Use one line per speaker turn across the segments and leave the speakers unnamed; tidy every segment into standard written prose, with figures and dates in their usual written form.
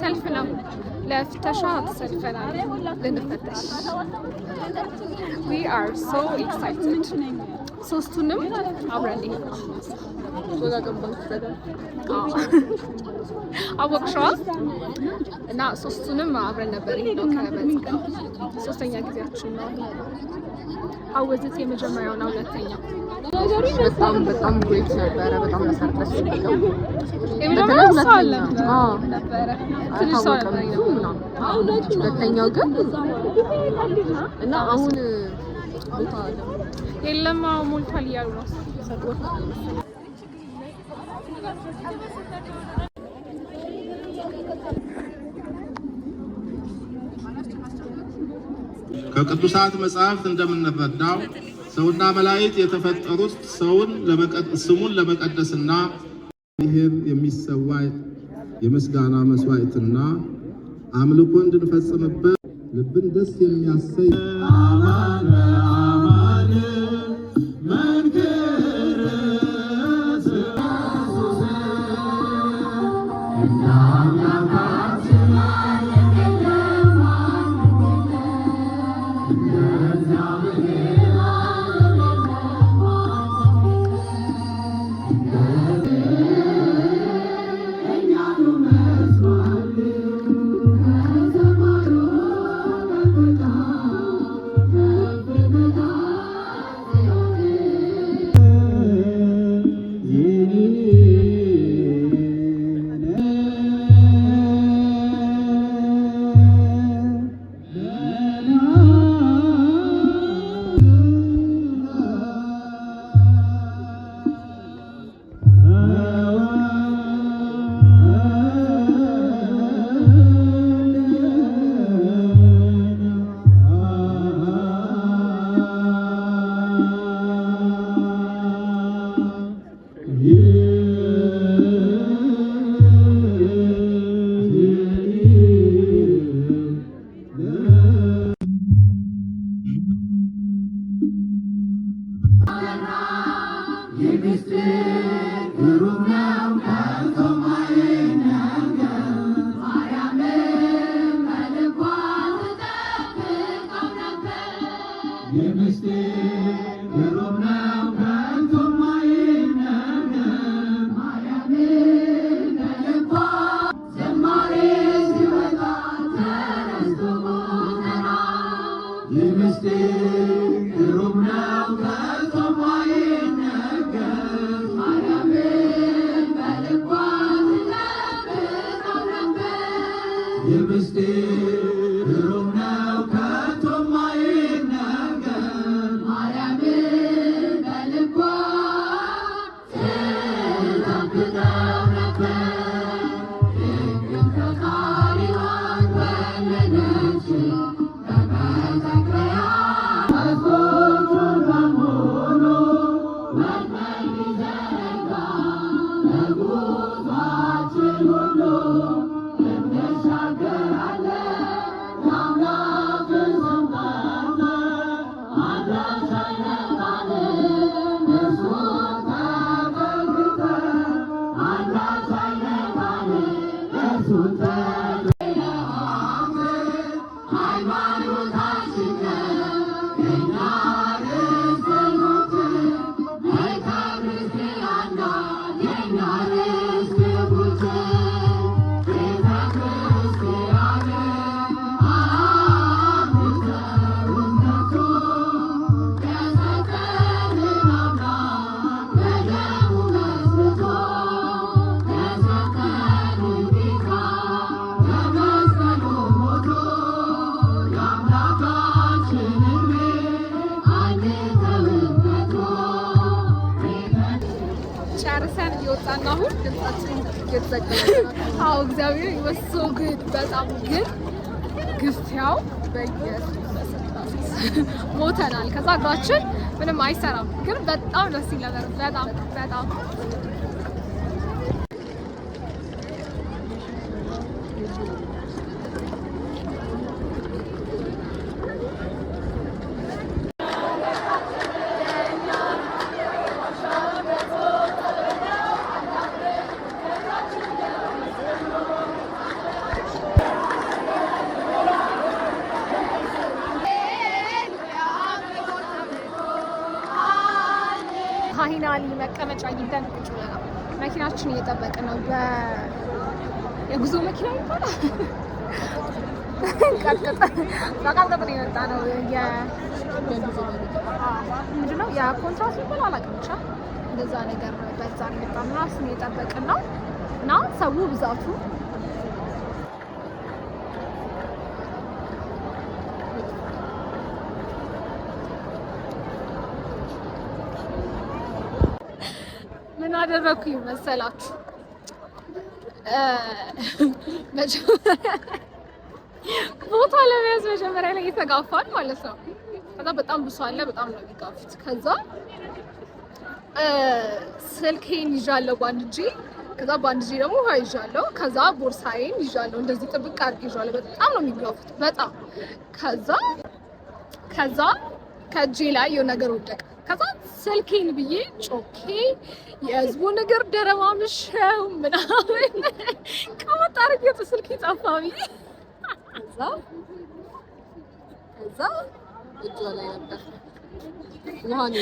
سلف ነው ለፍተሻት ሰልፈናል ልንፈተሽ we are so excited ሶስቱንም አብረን አወቅሽዋ እና ሶስቱንም አብረን ነበር ይሄው ከበጽቀን ሶስተኛ ጊዜያችን ነው አወዝት የመጀመሪያውና ሁለተኛው በጣም ግሬት ነበረ በጣም ለሰርተስ ነው የመጀመሪያው ሳለ ነበረ ትንሽ ሰው ነበር ሁለተኛው ግን እና አሁን ቦታ የለም ሞልቷል እያሉ ነው
ከቅዱሳት መጻሕፍት እንደምንረዳው ሰውና መላእክት የተፈጠሩት ስሙን ለመቀደስና ይሄን የሚሰዋ የምስጋና መስዋዕትና አምልኮ እንድንፈጽምበት ልብን ደስ የሚያሰኝ አማን
how እግዚአብሔር was so good በጣም ግን ግፍያው በየሱስ ሞተናል። ከዛ እግራችን ምንም አይሰራም፣ ግን በጣም ደስ ይል ነበር። በጣም በጣም ፋይናሊ መቀመጫ አግኝተን ቁጭ ብለናል። መኪናችን እየጠበቅን ነው። የጉዞ መኪና ይባላል። ቀጥቅጥ የመጣ ነው። ምንድነው የኮንትራት ይባላል አላውቅም፣ ብቻ እንደዛ ነገር በዛ የመጣ ነው። እሱን እየጠበቅን ነው እና ሰው ብዛቱ ምን አደረኩኝ መሰላችሁ? ቦታ ለመያዝ መጀመሪያ ላይ እየተጋፋን ማለት ነው። ከዛ በጣም ብሶ አለ፣ በጣም ነው የሚጋፉት። ከዛ ስልኬን ይዣለሁ በአንድ እጄ፣ ከዛ በአንድ እጄ ደግሞ ውሃ ይዣለሁ፣ ከዛ ቦርሳዬን ይዣለሁ፣ እንደዚህ ጥብቅ አድርጌ ይዣለሁ። በጣም ነው የሚጋፉት፣ በጣም ከዛ ከእጄ ላይ የሆነ ነገር ወደቀ። ከዛ ስልኬን ብዬ ጮኬ የህዝቡ ነገር ደረማምሸው ምናምን ከወጣ አድርጌ ስልኬ ጠፋ ብዬ ከዛ እጇ ላይ ነበር ውሃን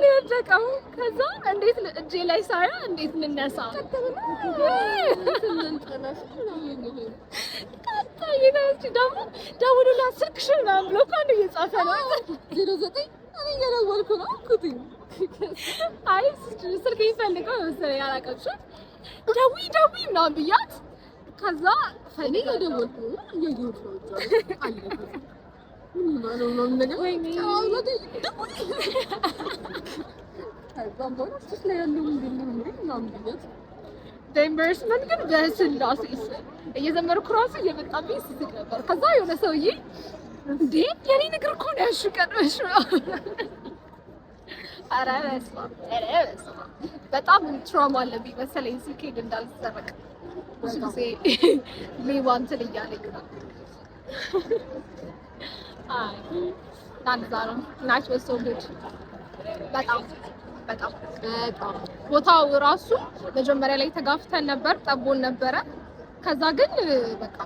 የወደቀው። ከዛ እንዴት እጄ ላይ ሳያ እንዴት ልነሳ ደግሞ ደውሉላት ስልክሽን ምናምን ብሎ እኮ አንድ እየጻፈ ነው 09 እኔ እየደወልኩ ነው እኩትኝ። አይ ስልክ ይፈልገው መሰለኝ አላውቅም። ደውይ ምናምን ብያት ከዛ እኔ እየደወልኩ ነው እያየሁት ነው አለበት ምን ነገር ወይ በኢንቨስትመንት ግን በስላሴ እየዘመርኩ ራሱ እየመጣብኝ ስስቅ ነበር። ከዛ የሆነ ሰውዬ እንዴ የኔ ነገር እኮ ነው ያሽቀድመሽ ነው። ኧረ በስመ አብ በጣም ትራውማ አለብኝ መሰለኝ ስልኬን እንዳልሰረቅ ብዙ ጊዜ ሌባ እንትን እያለኝ ነው። አይ ናንዛ ነው ናች ወሶ ጉድ በጣም ቦታው ራሱ መጀመሪያ ላይ ተጋፍተን ነበር፣ ጠቦን ነበረ። ከዛ ግን በቃ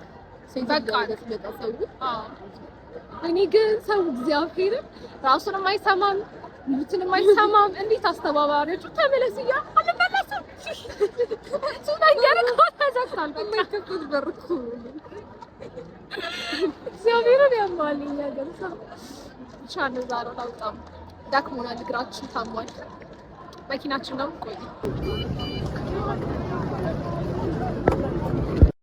እኔ ግን ሰው እግዚአብሔርን ራሱንም አይሰማም ምትንም አይሰማም። እንዴት አስተባባሪዎቹ ተመለስ እያ አልመለስም ነገር ተዘግቷል። በቃ ከፍት በርኩ እግዚአብሔርን ያማልኝ ነገር ሰው ቻን ዛሬ በጣም ዳክሞናል፣ እግራችን ታሟል። መኪናችን ደግሞ ቆይ